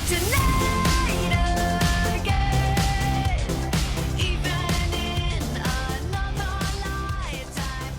tonight again, even in another lifetime.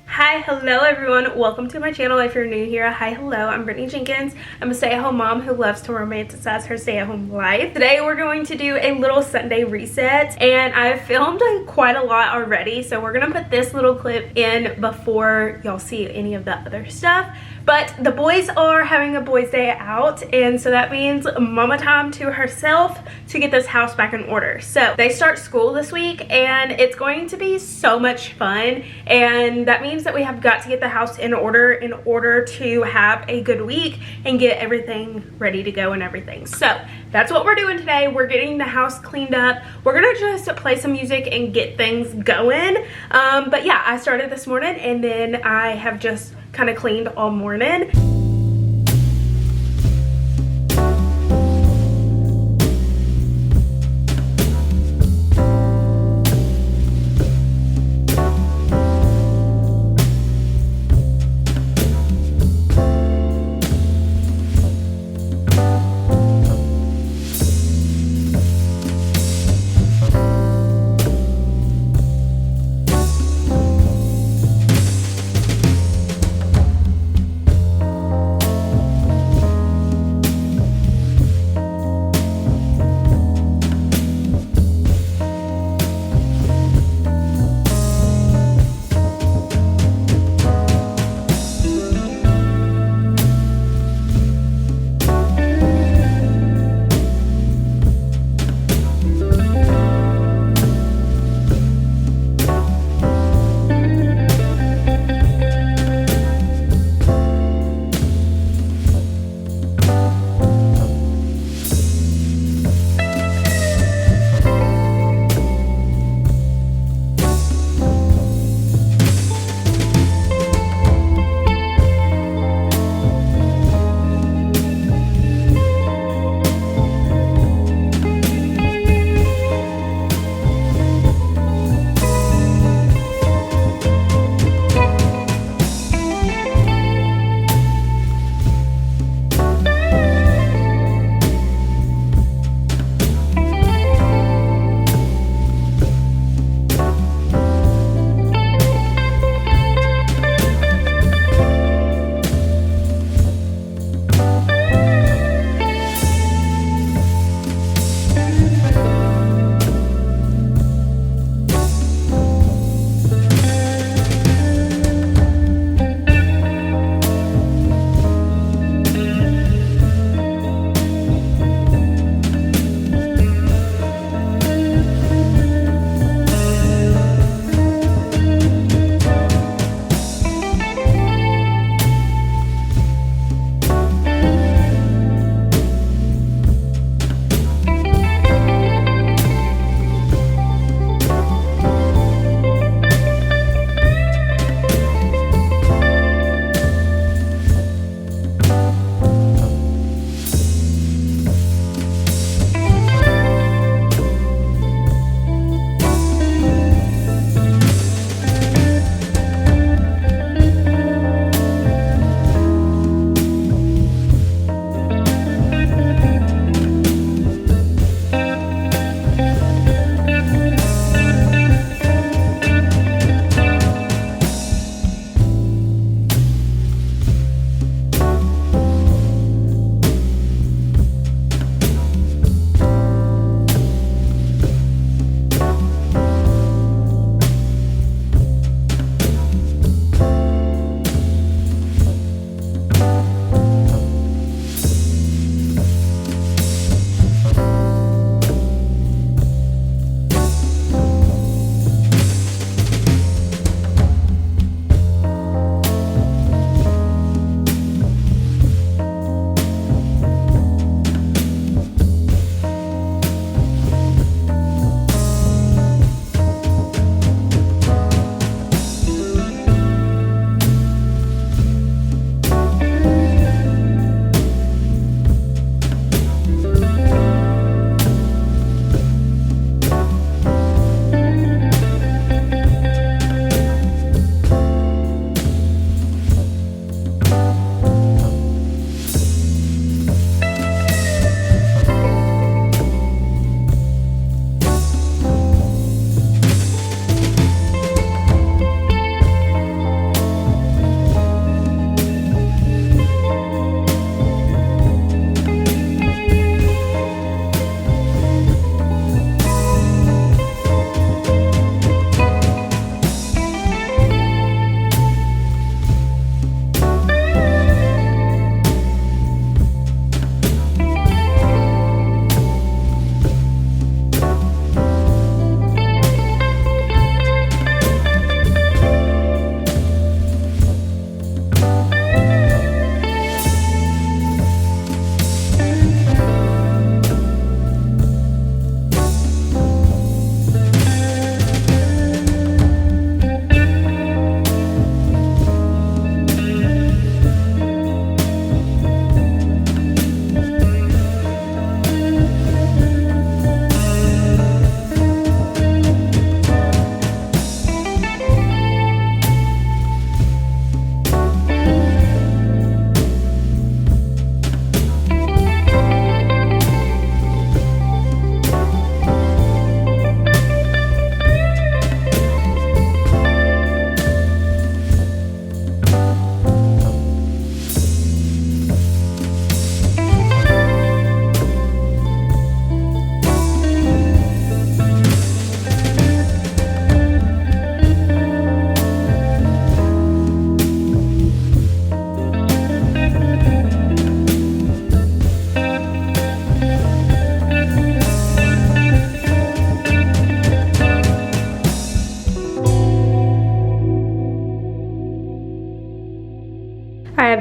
Hi, hello everyone. Welcome to my channel. If you're new here, hi, hello. I'm Brittany Jenkins. I'm a stay-at-home mom who loves to romanticize her stay-at-home life. Today we're going to do a little Sunday reset, and I've filmed quite a lot already, so we're gonna put this little clip in before y'all see any of the other stuff. But the boys are having a boys' day out, and so that means mama time to herself to get this house back in order. So they start school this week, and it's going to be so much fun, and that means that we have got to get the house in order to have a good week and get everything ready to go and everything. So that's what we're doing today. We're getting the house cleaned up. We're gonna just play some music and get things going. But yeah, I started this morning, and then I have just kind of cleaned all morning.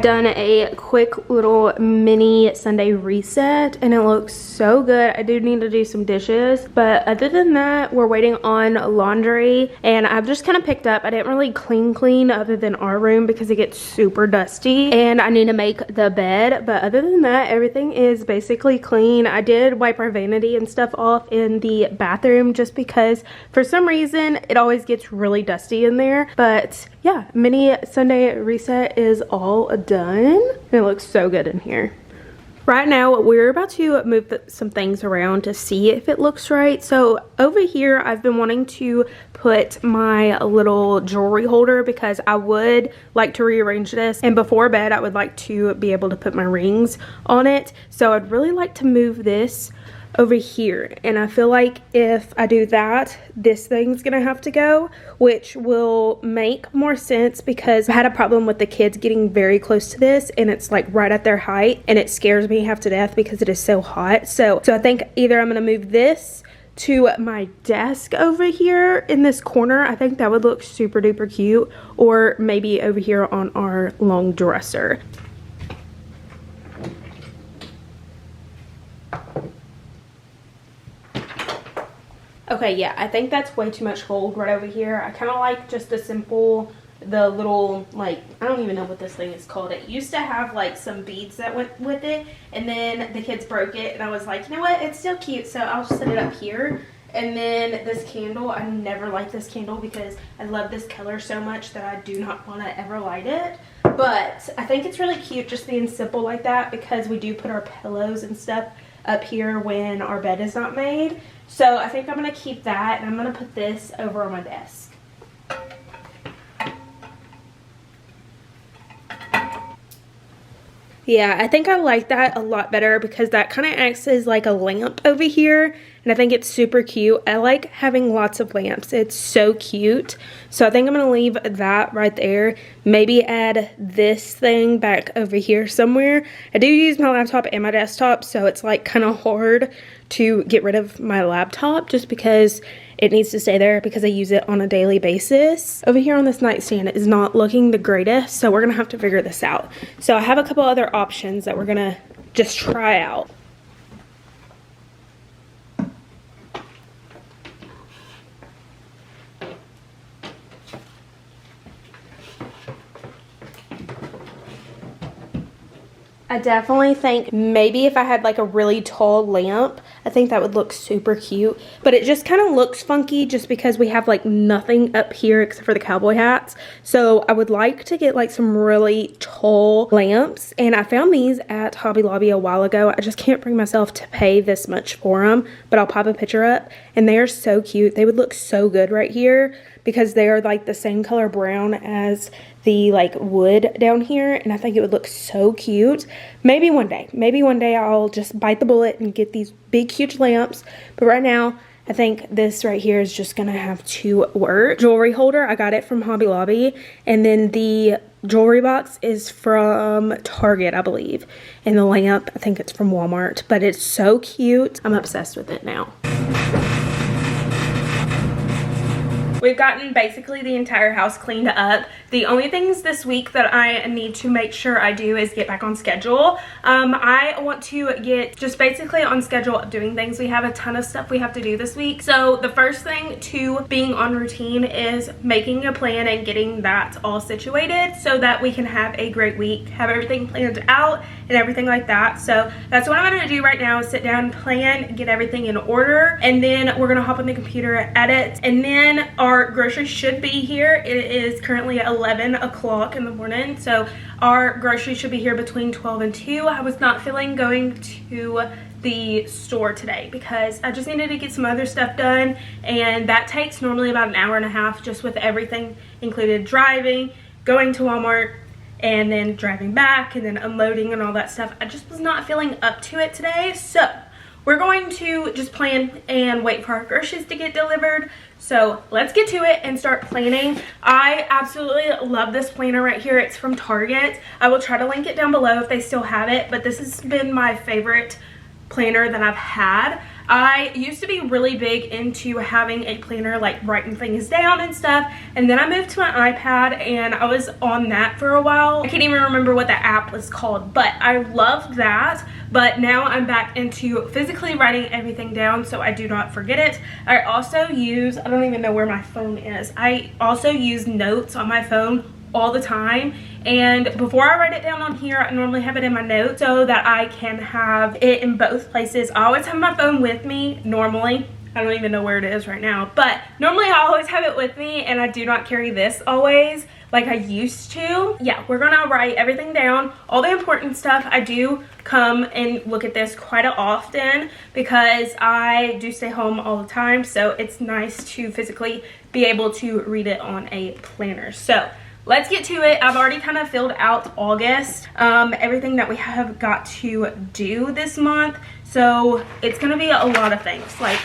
I've done a quick little mini Sunday reset and it looks so good. I do need to do some dishes, but other than that, we're waiting on laundry, and I've just kind of picked up. I didn't really clean other than our room because it gets super dusty, and I need to make the bed, but other than that, everything is basically clean. I did wipe our vanity and stuff off in the bathroom just because for some reason it always gets really dusty in there. But yeah, mini Sunday reset is all done. It looks so good in here. Right now, we're about to move some things around to see if it looks right. So over here, I've been wanting to put my little jewelry holder because I would like to rearrange this. And before bed, I would like to be able to put my rings on it. So I'd really like to move this over here, and I feel like if I do that, this thing's gonna have to go, which will make more sense because I had a problem with the kids getting very close to this, and it's like right at their height, and it scares me half to death because it is so hot. So I think either I'm gonna move this to my desk over here in this corner. I think that would look super duper cute, or maybe over here on our long dresser. Okay, yeah, I think that's way too much gold right over here. I kind of like just a simple, the little, like, I don't even know what this thing is called. It used to have, like, some beads that went with it, and then the kids broke it, and I was like, you know what, it's still cute, so I'll set it up here. And then this candle, I never liked this candle because I love this color so much that I do not want to ever light it. But I think it's really cute just being simple like that because we do put our pillows and stuff up here when our bed is not made. So I think I'm going to keep that, and I'm going to put this over on my desk. Yeah, I think I like that a lot better because that kind of acts as like a lamp over here, and I think it's super cute. I like having lots of lamps. It's so cute. So I think I'm going to leave that right there. Maybe add this thing back over here somewhere. I do use my laptop and my desktop, so it's like kind of hard to get rid of my laptop just because it needs to stay there because I use it on a daily basis. Over here on this nightstand, it is not looking the greatest, so we're gonna have to figure this out. So I have a couple other options that we're gonna just try out. I definitely think maybe if I had like a really tall lamp, I think that would look super cute. But it just kind of looks funky just because we have like nothing up here except for the cowboy hats. So I would like to get like some really tall lamps. And I found these at Hobby Lobby a while ago. I just can't bring myself to pay this much for them. But I'll pop a picture up. And they are so cute. They would look so good right here because they are like the same color brown as the like wood down here, and I think it would look so cute. Maybe one day I'll just bite the bullet and get these big huge lamps, but right now I think this right here is just gonna have to work. Jewelry holder, I got it from Hobby Lobby, and then the jewelry box is from Target, I believe, and the lamp, I think it's from Walmart, but it's so cute. I'm obsessed with it now. We've gotten basically the entire house cleaned up. The only things this week that I need to make sure I do is get back on schedule. I want to get just basically on schedule of doing things. We have a ton of stuff we have to do this week. So the first thing to being on routine is making a plan and getting that all situated so that we can have a great week, have everything planned out and everything like that. So that's what I'm gonna do right now, is sit down, plan, get everything in order, and then we're gonna hop on the computer, edit, and then our groceries should be here. It is currently 11 o'clock in the morning, so our groceries should be here between 12 and 2. I was not feeling going to the store today because I just needed to get some other stuff done, and that takes normally about an hour and a half just with everything included, driving, going to Walmart, and then driving back, and then unloading and all that stuff. I just was not feeling up to it today, so we're going to just plan and wait for our groceries to get delivered. So let's get to it and start planning. I absolutely love this planner right here. It's from Target. I will try to link it down below if they still have it, but this has been my favorite planner that I've had. I used to be really big into having a planner, like writing things down and stuff, and then I moved to my iPad and I was on that for a while. I can't even remember what the app was called, but I loved that. But now I'm back into physically writing everything down so I do not forget it. I also use, I don't even know where my phone is, I also use notes on my phone all the time, and before I write it down on here, I normally have it in my notes so that I can have it in both places. I always have my phone with me normally. I don't even know where it is right now, but normally I always have it with me, and I do not carry this always like I used to. Yeah, we're gonna write everything down, all the important stuff. I do come and look at this quite often because I do stay home all the time, so it's nice to physically be able to read it on a planner. So let's get to it. I've already kind of filled out August, everything that we have got to do this month. So it's gonna be a lot of things, like,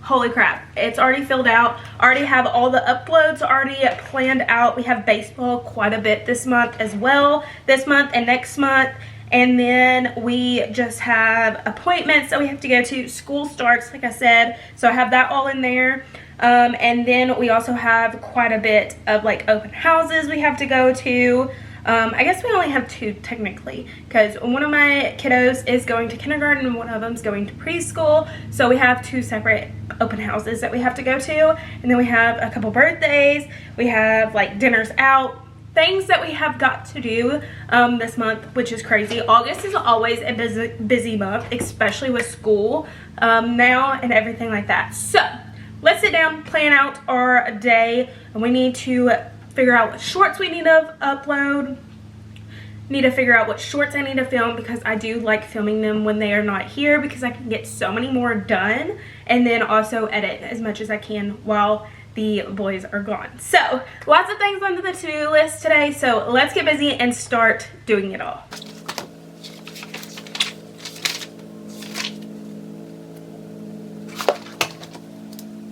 holy crap, it's already filled out. Already have all the uploads already planned out. We have baseball quite a bit this month as well, this month and next month. And then we just have appointments that we have to go to. School starts, like I said, so I have that all in there. And then we also have quite a bit of like open houses we have to go to. I guess we only have 2 technically, because one of my kiddos is going to kindergarten and one of them is going to preschool. So we have 2 separate open houses that we have to go to. And then we have a couple birthdays. We have like dinners out. Things that we have got to do this month, which is crazy. August is always a busy month, especially with school now and everything like that. So let's sit down, plan out our day, and we need to figure out what shorts we need to upload. Need to figure out what shorts I need to film, because I do like filming them when they are not here, because I can get so many more done, and then also edit as much as I can while the boys are gone. So lots of things on the to-do list today, so let's get busy and start doing it all.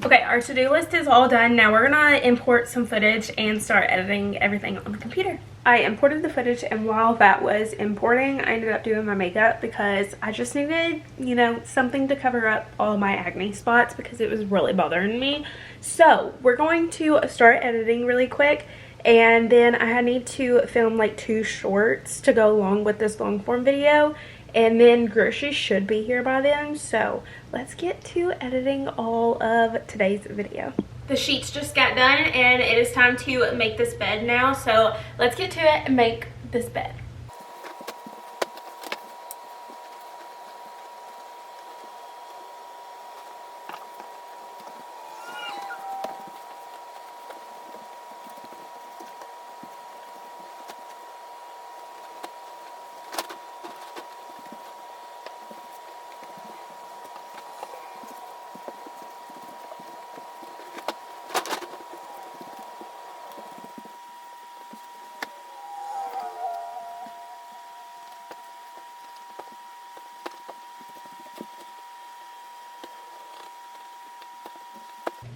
Okay, our to-do list is all done. Now we're gonna import some footage and start editing everything on the computer. I imported the footage, and while that was importing, I ended up doing my makeup because I just needed, you know, something to cover up all my acne spots because it was really bothering me. So we're going to start editing really quick, and then I need to film like 2 shorts to go along with this long form video. And then groceries should be here by then, so let's get to editing all of today's video. The sheets just got done, and it is time to make this bed now, so let's get to it and make this bed.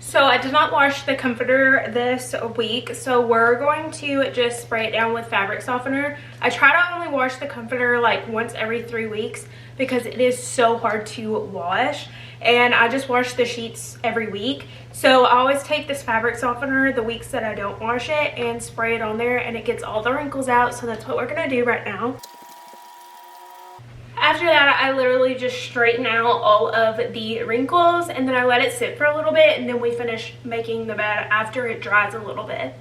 So I did not wash the comforter this week, so we're going to just spray it down with fabric softener. I try to only wash the comforter like once every 3 weeks because it is so hard to wash, and I just wash the sheets every week. So I always take this fabric softener the weeks that I don't wash it and spray it on there, and it gets all the wrinkles out. So that's what we're gonna do right now. After that, I literally just straighten out all of the wrinkles, and then I let it sit for a little bit, and then we finish making the bed after it dries a little bit.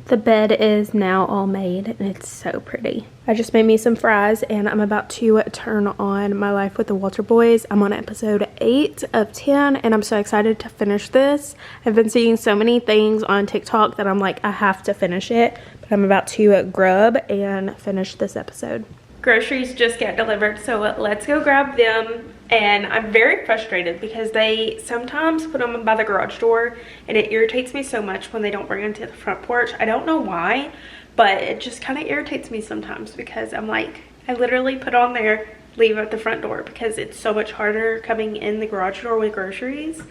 The bed is now all made, and it's so pretty. I just made me some fries, and I'm about to turn on My Life with the Walter Boys. I'm on episode 8 of 10, and I'm so excited to finish this. I've been seeing so many things on TikTok that I'm like, I have to finish it, but I'm about to grub and finish this episode. Groceries just got delivered, so let's go grab them. And I'm very frustrated because they sometimes put them by the garage door and it irritates me so much when they don't bring them to the front porch. I don't know why, but it just kind of irritates me sometimes because I'm like, I literally put on there, leave at the front door because it's so much harder coming in the garage door with groceries.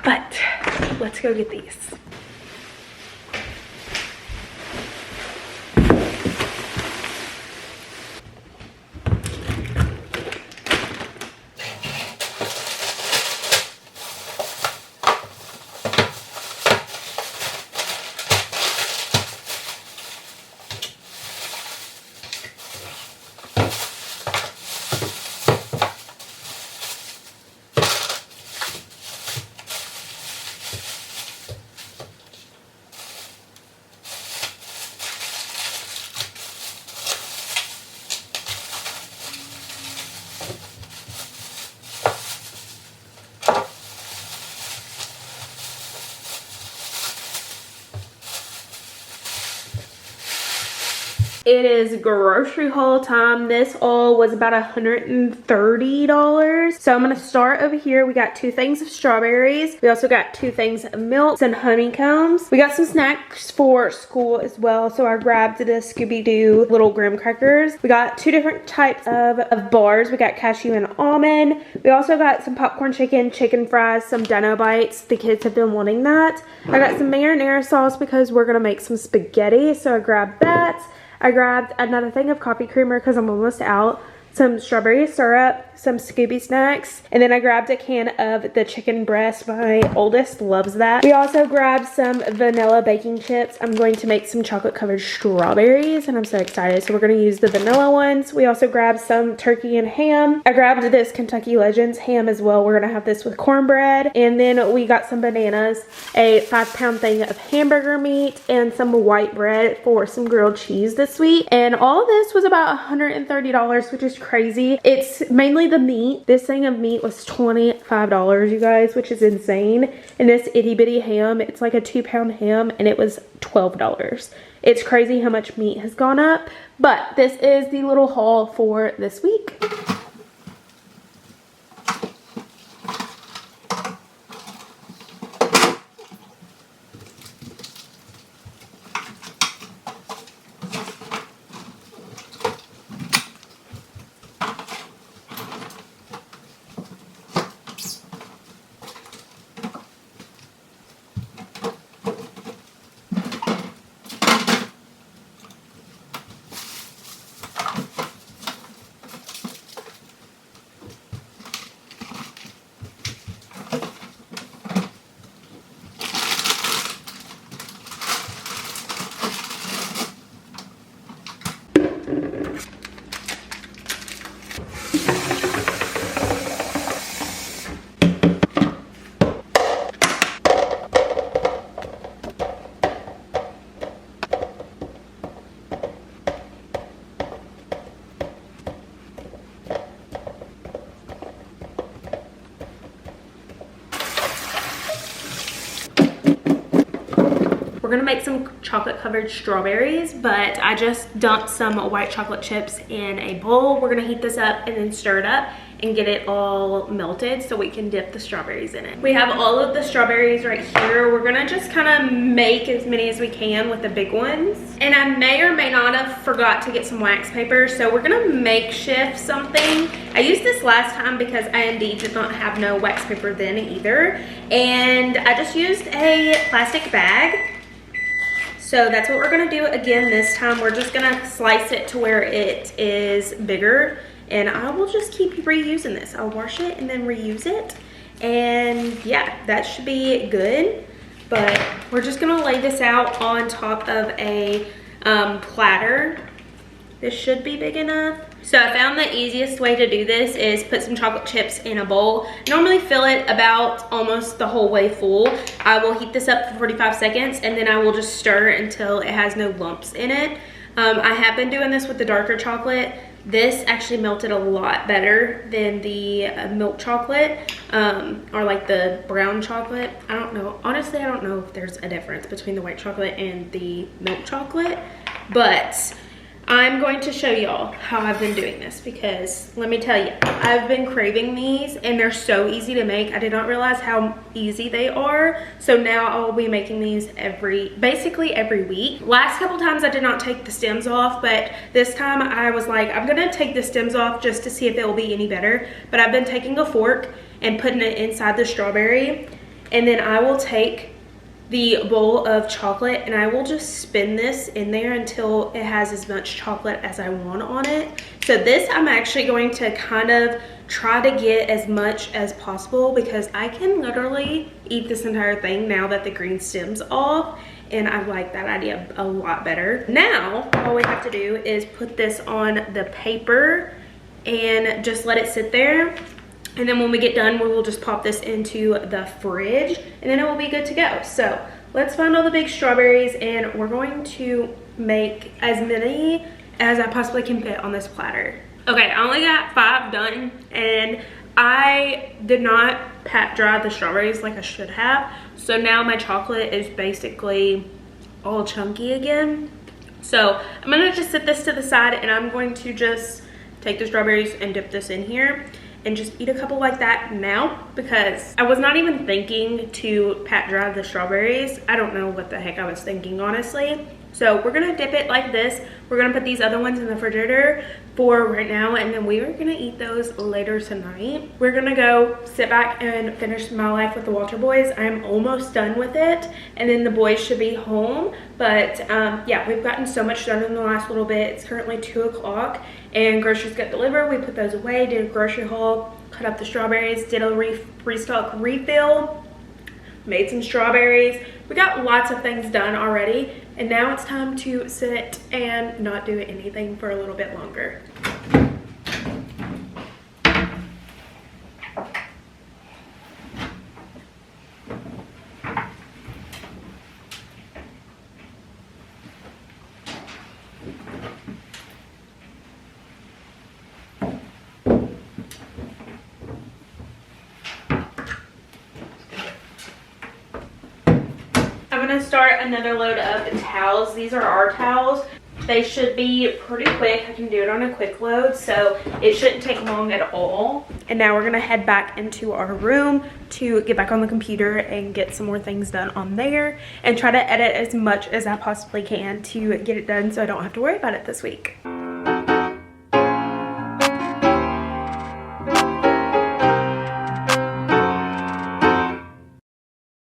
But let's go get these. It is grocery haul time. This all was about $130. So I'm gonna start over here. We got 2 things of strawberries. We also got 2 things of milk and honeycombs. We got some snacks for school as well. So I grabbed the Scooby-Doo little graham crackers. We got 2 different types of bars. We got cashew and almond. We also got some popcorn chicken fries, some Dino Bites. The kids have been wanting that. I got some marinara sauce because we're gonna make some spaghetti. So I grabbed that. I grabbed another thing of coffee creamer because I'm almost out, some strawberry syrup, some Scooby snacks, and then I grabbed a can of the chicken breast. My oldest loves that. We also grabbed some vanilla baking chips. I'm going to make some chocolate covered strawberries and I'm so excited. So we're going to use the vanilla ones. We also grabbed some turkey and ham. I grabbed this Kentucky Legends ham as well. We're going to have this with cornbread. And then we got some bananas, a 5-pound thing of hamburger meat, and some white bread for some grilled cheese this week. And all of this was about $130, which is crazy. It's mainly the meat. This thing of meat was $25, you guys, which is insane. And this itty bitty ham, it's like a 2-pound ham, and it was $12. It's crazy how much meat has gone up, but this is the little haul for this week. We're gonna make some chocolate covered strawberries, but I just dumped some white chocolate chips in a bowl. We're gonna heat this up and then stir it up and get it all melted so we can dip the strawberries in it. We have all of the strawberries right here. We're gonna just kind of make as many as we can with the big ones. And I may or may not have forgot to get some wax paper, so we're gonna makeshift something. I used this last time because I indeed did not have no wax paper then either. And I just used a plastic bag. So that's what we're gonna do again this time. We're just gonna slice it to where it is bigger, and I will just keep reusing this. I'll wash it and then reuse it. And yeah, that should be good. But we're just gonna lay this out on top of a platter. This should be big enough. So I found the easiest way to do this is put some chocolate chips in a bowl. Normally fill it about almost the whole way full. I will heat this up for 45 seconds and then I will just stir until it has no lumps in it. I have been doing this with the darker chocolate. This actually melted a lot better than the milk chocolate or like the brown chocolate. I don't know. Honestly, I don't know if there's a difference between the white chocolate and the milk chocolate, but I'm going to show y'all how I've been doing this because let me tell you, I've been craving these and they're so easy to make. I did not realize how easy they are. So now I'll be making these basically every week. Last couple times I did not take the stems off, but this time I was like, I'm gonna take the stems off just to see if it will be any better. But I've been taking a fork and putting it inside the strawberry, and then I will take the bowl of chocolate and I will just spin this in there until it has as much chocolate as I want on it. So this I'm actually going to kind of try to get as much as possible because I can literally eat this entire thing now that the green stem's off, and I like that idea a lot better. Now all we have to do is put this on the paper and just let it sit there. And then when we get done, we will just pop this into the fridge and then it will be good to go. So let's find all the big strawberries and we're going to make as many as I possibly can fit on this platter. Okay, I only got 5 done and I did not pat dry the strawberries like I should have. So now my chocolate is basically all chunky again. So I'm gonna just set this to the side and I'm going to just take the strawberries and dip this in here and just eat a couple like that now because I was not even thinking to pat dry the strawberries. I don't know what the heck I was thinking, honestly. So we're gonna dip it like this. We're gonna put these other ones in the refrigerator for right now, and then we are gonna eat those later tonight. We're gonna go sit back and finish My Life with the Walter Boys. I'm almost done with it, and then the boys should be home. But yeah, we've gotten so much done in the last little bit. It's currently 2 o'clock, and groceries got delivered. We put those away, did a grocery haul, cut up the strawberries, did a restock refill, made some strawberries. We got lots of things done already, and now it's time to sit and not do anything for a little bit longer. I'm gonna start another load of towels. These are our towels. They should be pretty quick. I can do it on a quick load, so it shouldn't take long at all. And now we're gonna head back into our room to get back on the computer and get some more things done on there and try to edit as much as I possibly can to get it done so I don't have to worry about it this week.